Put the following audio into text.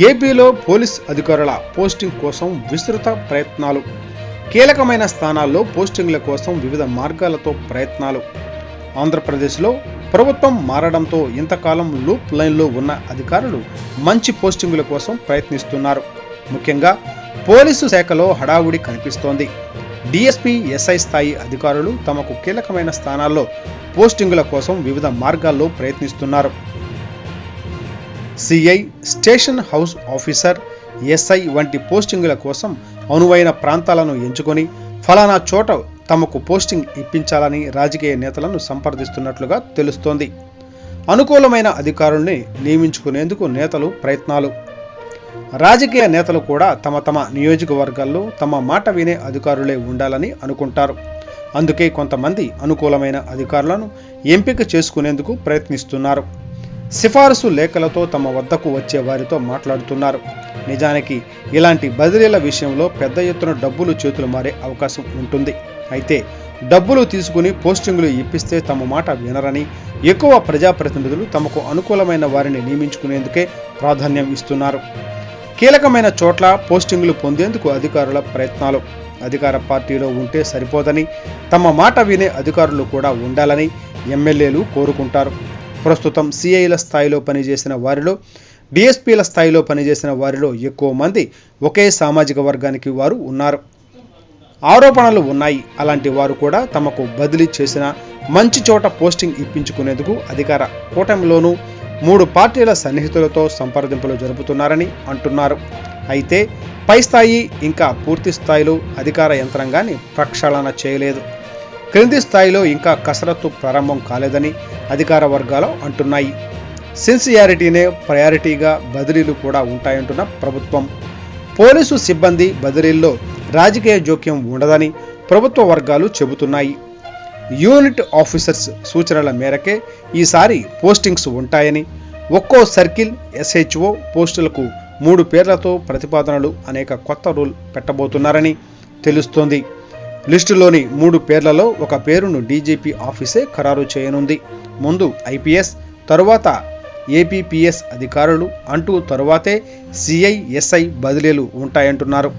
ఏపీలో పోలీస్ అధికారుల పోస్టింగ్ కోసం విస్తృత ప్రయత్నాలు. కీలకమైన స్థానాల్లో పోస్టింగ్ల కోసం వివిధ మార్గాలతో ప్రయత్నాలు. ఆంధ్రప్రదేశ్లో ప్రభుత్వం మారడంతో ఇంతకాలం లూప్ లైన్లో ఉన్న అధికారులు మంచి పోస్టింగుల కోసం ప్రయత్నిస్తున్నారు. ముఖ్యంగా పోలీసు శాఖలో హడావుడి కనిపిస్తోంది. డీఎస్పీ, ఎస్ఐ స్థాయి అధికారులు తమకు కీలకమైన స్థానాల్లో పోస్టింగుల కోసం వివిధ మార్గాల్లో ప్రయత్నిస్తున్నారు. CI, station house officer, SI వంటి పోస్టింగుల కోసం అనువైన ప్రాంతాలను ఎంచుకొని ఫలానా చోట తమకు పోస్టింగ్ ఇప్పించాలని రాజకీయ నేతలను సంప్రదిస్తున్నట్లుగా తెలుస్తోంది. అనుకూలమైన అధికారుల్ని నియమించుకునేందుకు నేతలు ప్రయత్నాలు. రాజకీయ నేతలు కూడా తమ నియోజకవర్గాల్లో తమ మాట వినే అధికారులే ఉండాలని అనుకుంటారు. అందుకే కొంతమంది అనుకూలమైన అధికారులను ఎంపిక చేసుకునేందుకు ప్రయత్నిస్తున్నారు. సిఫారసు లేఖలతో తమ వద్దకు వచ్చే వారితో మాట్లాడుతున్నారు. నిజానికి ఇలాంటి బదిలీల విషయంలో పెద్ద ఎత్తున డబ్బులు చేతులు మారే అవకాశం ఉంటుంది. అయితే డబ్బులు తీసుకుని పోస్టింగులు ఇప్పిస్తే తమ మాట వినరని ఎక్కువ ప్రజాప్రతినిధులు తమకు అనుకూలమైన వారిని నియమించుకునేందుకే ప్రాధాన్యం ఇస్తున్నారు. కీలకమైన చోట్ల పోస్టింగులు పొందేందుకు అధికారుల ప్రయత్నాలు. అధికార పార్టీలో ఉంటే సరిపోదని తమ మాట వినే అధికారులు కూడా ఉండాలని ఎమ్మెల్యేలు కోరుకుంటారు. ప్రస్తుతం సిఐల స్థాయిలో పనిచేసిన వారిలో, డిఎస్పీల స్థాయిలో పనిచేసిన వారిలో ఎక్కువ మంది ఒకే సామాజిక వర్గానికి వారు ఉన్నారు. ఆరోపణలు ఉన్నాయి. అలాంటి వారు కూడా తమకు బదిలీ చేసిన మంచి చోట పోస్టింగ్ ఇప్పించుకునేందుకు అధికార కూటమిలోనూ 3 పార్టీల సన్నిహితులతో సంప్రదింపులు జరుపుతున్నారని అంటున్నారు. అయితే పై స్థాయి ఇంకా పూర్తి స్థాయిలో అధికార యంత్రాంగాన్ని ప్రక్షాళన చేయలేదు. క్రింది స్థాయిలో ఇంకా కసరత్తు ప్రారంభం కాలేదని అధికార వర్గాలు అంటున్నాయి. సిన్సియారిటీనే ప్రయారిటీగా బదిలీలు కూడా ఉంటాయంటున్న ప్రభుత్వం. పోలీసు సిబ్బంది బదిలీల్లో రాజకీయ జోక్యం ఉండదని ప్రభుత్వ వర్గాలు చెబుతున్నాయి. యూనిట్ ఆఫీసర్స్ సూచనల మేరకే ఈసారి పోస్టింగ్స్ ఉంటాయని, ఒక్కో సర్కిల్ ఎస్హెచ్ఓ పోస్టులకు 3 పేర్లతో ప్రతిపాదనలు అనేక కొత్త రూల్ పెట్టబోతున్నారని తెలుస్తోంది. లిస్టులోని 3 పేర్లలో ఒక పేరును డీజీపీ ఆఫీసే ఖరారు చేయనుంది. ముందు ఐపీఎస్, తరువాత ఏపీపీఎస్ అధికారులు అంటూ తరువాతే సిఐ, ఎస్ఐ బదిలీలు ఉంటాయంటున్నారు.